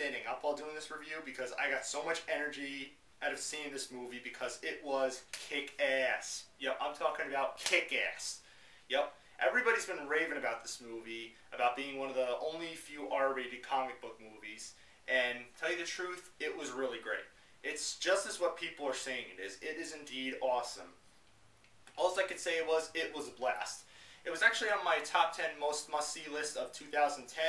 standing up while doing this review because I got so much energy out of seeing this movie because it was kick-ass. Yep, I'm talking about kick-ass. Yep, everybody's been raving about this movie, about being one of the only few R-rated comic book movies, and to tell you the truth, it was really great. It's just as what people are saying it is. It is indeed awesome. All I could say it was a blast. It was actually on my top 10 most must-see list of 2010,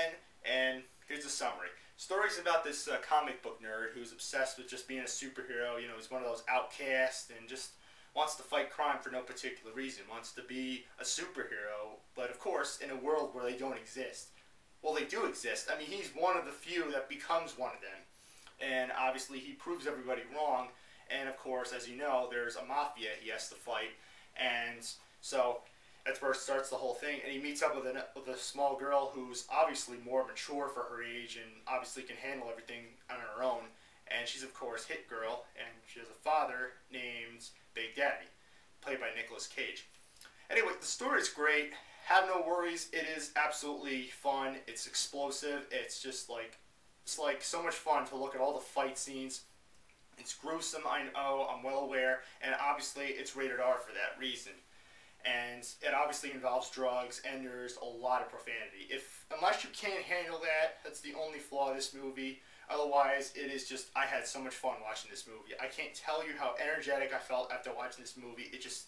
and here's a summary. Stories about this comic book nerd who's obsessed with just being a superhero. You know, he's one of those outcasts and just wants to fight crime for no particular reason. Wants to be a superhero, but of course, in a world where they don't exist. Well, they do exist. I mean, he's one of the few that becomes one of them. And obviously, he proves everybody wrong. And of course, as you know, there's a mafia he has to fight. And so that's where it starts the whole thing. And he meets up with a small girl who's obviously more mature for her age and obviously can handle everything on her own. And she's, of course, Hit Girl. And she has a father named Big Daddy, played by Nicolas Cage. Anyway, the story's great. Have no worries. It is absolutely fun. It's explosive. It's just like, it's like so much fun to look at all the fight scenes. It's gruesome, I know, I'm well aware, and obviously it's rated R for that reason. And it obviously involves drugs, and there's a lot of profanity. Unless you can't handle that, that's the only flaw of this movie. Otherwise, it is just, I had so much fun watching this movie. I can't tell you how energetic I felt after watching this movie. It just,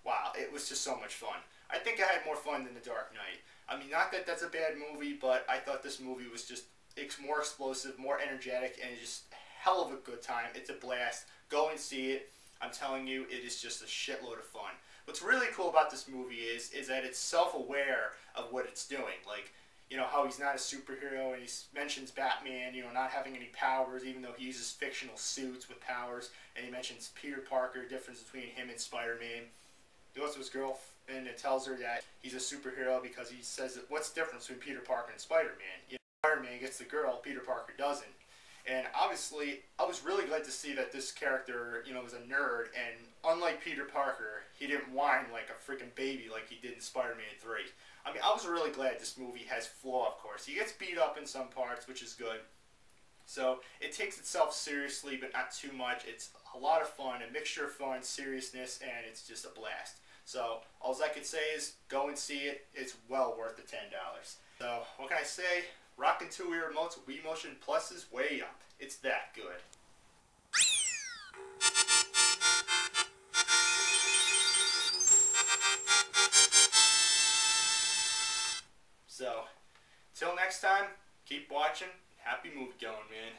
wow, it was just so much fun. I think I had more fun than The Dark Knight. I mean, not that that's a bad movie, but I thought this movie was just more explosive, more energetic, and just hell of a good time. It's a blast. Go and see it. I'm telling you, it is just a shitload of fun. What's really cool about this movie is that it's self-aware of what it's doing. Like, you know, how he's not a superhero, and he mentions Batman, you know, not having any powers, even though he uses fictional suits with powers, and he mentions Peter Parker, difference between him and Spider-Man. He goes to his girlfriend and tells her that he's a superhero because he says, that what's the difference between Peter Parker and Spider-Man? You know, Spider-Man gets the girl, Peter Parker doesn't. And obviously, I was really glad to see that this character, you know, was a nerd, and unlike Peter Parker, he didn't whine like a freaking baby like he did in Spider-Man 3. I mean, I was really glad this movie has flaw, of course. He gets beat up in some parts, which is good. So, it takes itself seriously, but not too much. It's a lot of fun, a mixture of fun, seriousness, and it's just a blast. So, all I can say is, go and see it. It's well worth the $10. So, what can I say? Rockin' two-ear remotes, Wii Motion Plus is way up. It's that good. So, till next time, keep watching. Happy movie going, man.